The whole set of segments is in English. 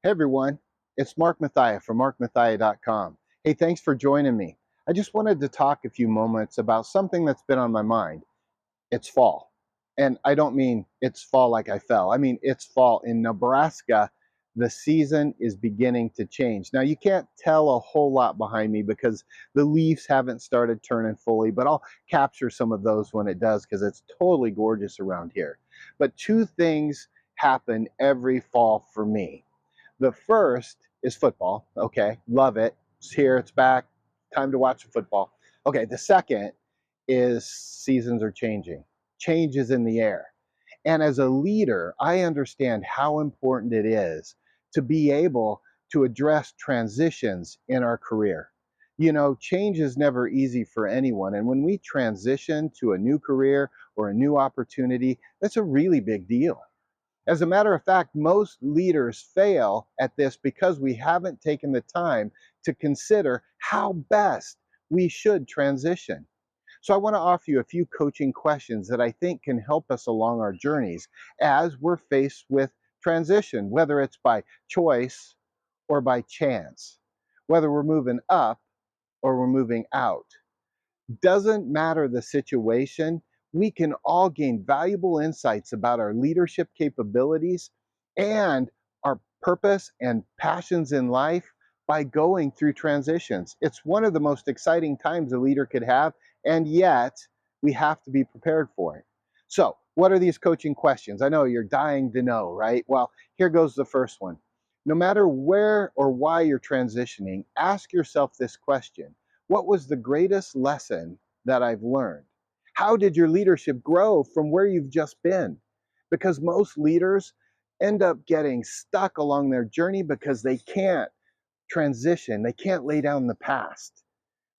Hey everyone, it's Mark Mathia from markmathia.com. Hey, thanks for joining me. I just wanted to talk a few moments about something that's been on my mind. It's fall. And I don't mean it's fall like I fell. I mean it's fall in Nebraska. The season is beginning to change. Now you can't tell a whole lot behind me because the leaves haven't started turning fully, but I'll capture some of those when it does because it's totally gorgeous around here. But two things happen every fall for me. The first is football. Okay, love it. It's here, it's back. Time to watch football. Okay, the second is seasons are changing. Change is in the air. And as a leader, I understand how important it is to be able to address transitions in our career. You know, change is never easy for anyone. And when we transition to a new career or a new opportunity, that's a really big deal. As a matter of fact, most leaders fail at this because we haven't taken the time to consider how best we should transition. So I want to offer you a few coaching questions that I think can help us along our journeys as we're faced with transition, whether it's by choice or by chance, whether we're moving up or we're moving out. Doesn't matter the situation, we can all gain valuable insights about our leadership capabilities and our purpose and passions in life by going through transitions. It's one of the most exciting times a leader could have, and yet we have to be prepared for it. So, what are these coaching questions? I know you're dying to know, right? Well, here goes the first one. No matter where or why you're transitioning, ask yourself this question: what was the greatest lesson that I've learned? How did your leadership grow from where you've just been? Because most leaders end up getting stuck along their journey because they can't transition, they can't lay down the past.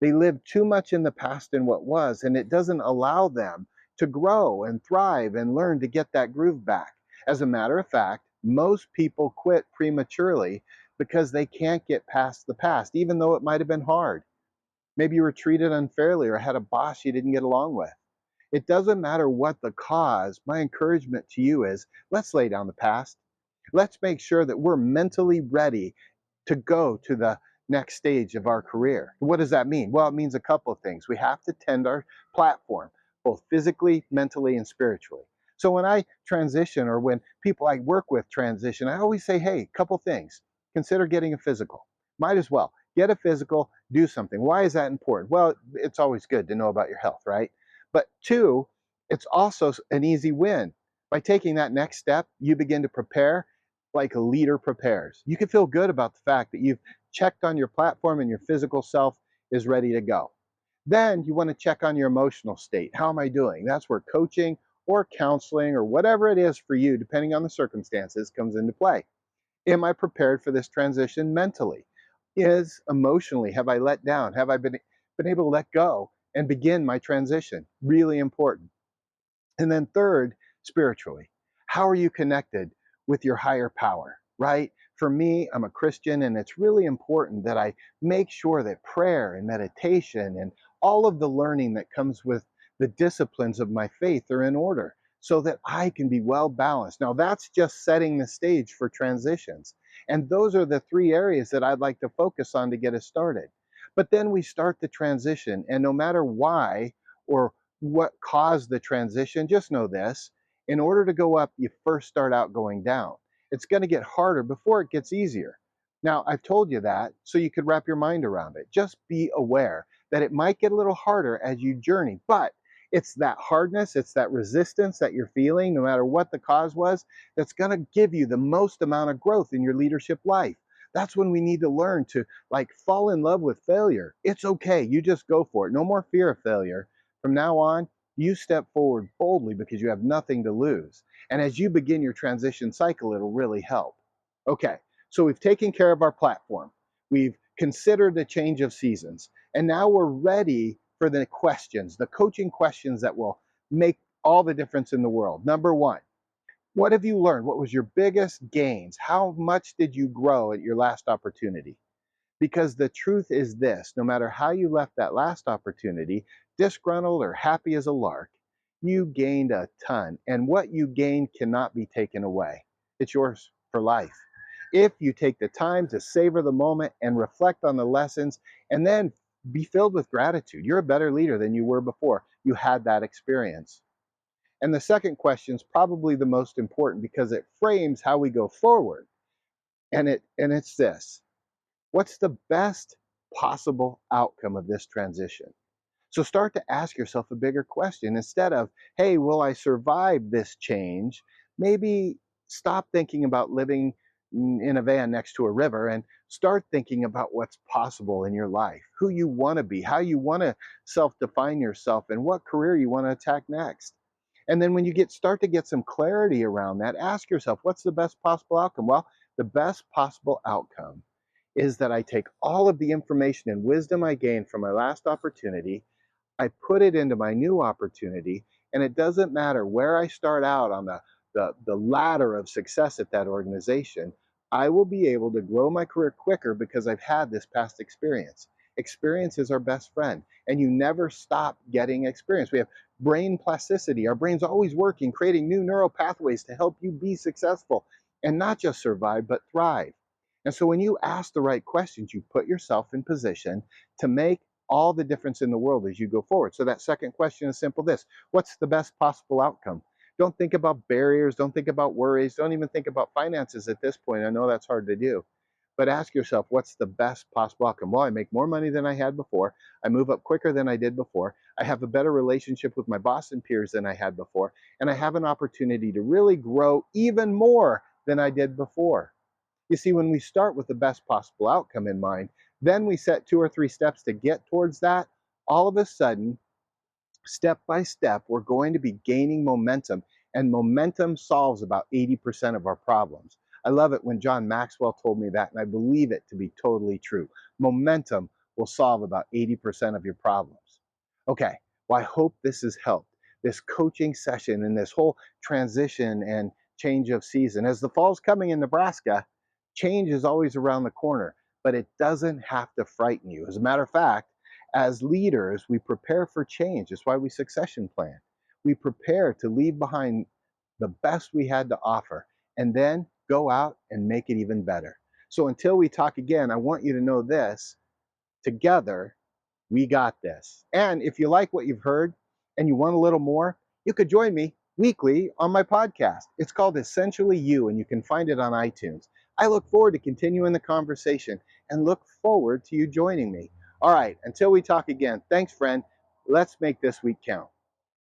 They live too much in the past and what was, and it doesn't allow them to grow and thrive and learn to get that groove back. As a matter of fact, most people quit prematurely because they can't get past the past, even though it might have been hard. Maybe you were treated unfairly or had a boss you didn't get along with. It doesn't matter what the cause. My encouragement to you is let's lay down the past. Let's make sure that we're mentally ready to go to the next stage of our career. What does that mean? Well, it means a couple of things. We have to tend our platform, both physically, mentally, and spiritually. So when I transition or when people I work with transition, I always say, hey, couple things. Consider getting a physical. Might as well get a physical, do something. Why is that important? Well, it's always good to know about your health, right? But two, it's also an easy win. By taking that next step, you begin to prepare like a leader prepares. You can feel good about the fact that you've checked on your platform and your physical self is ready to go. Then you want to check on your emotional state. How am I doing? That's where coaching or counseling or whatever it is for you, depending on the circumstances, comes into play. Am I prepared for this transition mentally? Is emotionally, have I let down? Have I been able to let go and begin my transition? Really important. And then third, spiritually, how are you connected with your higher power, right? For me, I'm a Christian, and it's really important that I make sure that prayer and meditation and all of the learning that comes with the disciplines of my faith are in order so that I can be well balanced. Now, that's just setting the stage for transitions. And those are the three areas that I'd like to focus on to get us started. But then we start the transition, and no matter why or what caused the transition, just know this: in order to go up, you first start out going down. It's going to get harder before it gets easier. Now, I've told you that so you could wrap your mind around it. Just be aware that it might get a little harder as you journey, but it's that hardness, it's that resistance that you're feeling, no matter what the cause was, that's going to give you the most amount of growth in your leadership life. That's when we need to learn to like fall in love with failure. It's okay. You just go for it. No more fear of failure. From now on, you step forward boldly because you have nothing to lose. And as you begin your transition cycle, it'll really help. Okay, so we've taken care of our platform. We've considered the change of seasons. And now we're ready for the questions, the coaching questions that will make all the difference in the world. Number one, what have you learned? What was your biggest gains? How much did you grow at your last opportunity? Because the truth is this: no matter how you left that last opportunity, disgruntled or happy as a lark, you gained a ton. And what you gained cannot be taken away. It's yours for life. if you take the time to savor the moment and reflect on the lessons and then be filled with gratitude. You're a better leader than you were before you had that experience. And the second question is probably the most important because it frames how we go forward. And it's this. What's the best possible outcome of this transition? So start to ask yourself a bigger question. Instead of, hey, will I survive this change? Maybe stop thinking about living in a van next to a river and start thinking about what's possible in your life, who you want to be, how you want to self define yourself, and what career you want to attack next. And then when you start to get some clarity around that, ask yourself, what's the best possible outcome? Well, the best possible outcome is that I take all of the information and wisdom I gained from my last opportunity, I put it into my new opportunity, and it doesn't matter where I start out on the ladder of success at that organization. I will be able to grow my career quicker because I've had this past experience. Experience is our best friend, and you never stop getting experience. We have brain plasticity. Our brain's always working, creating new neural pathways to help you be successful and not just survive, but thrive. And so when you ask the right questions, you put yourself in position to make all the difference in the world as you go forward. So that second question is simple this. What's the best possible outcome? Don't think about barriers, don't think about worries, don't even think about finances at this point. I know that's hard to do. But ask yourself, what's the best possible outcome? Well, I make more money than I had before. I move up quicker than I did before. I have a better relationship with my boss and peers than I had before. And I have an opportunity to really grow even more than I did before. You see, when we start with the best possible outcome in mind, then we set 2 or 3 steps to get towards that. All of a sudden, step by step, we're going to be gaining momentum, and momentum solves about 80% of our problems. I love it when John Maxwell told me that, and I believe it to be totally true. Momentum will solve about 80% of your problems. Okay, well, I hope this has helped. This coaching session and this whole transition and change of season. As the fall's coming in Nebraska, change is always around the corner, but it doesn't have to frighten you. As a matter of fact, as leaders, we prepare for change. That's why we succession plan. We prepare to leave behind the best we had to offer and then go out and make it even better. So until we talk again, I want you to know this together, we got this. And if you like what you've heard and you want a little more, you could join me weekly on my podcast. It's called Essentially You, and you can find it on iTunes. I look forward to continuing the conversation and look forward to you joining me. All right, until we talk again, thanks, friend. Let's make this week count.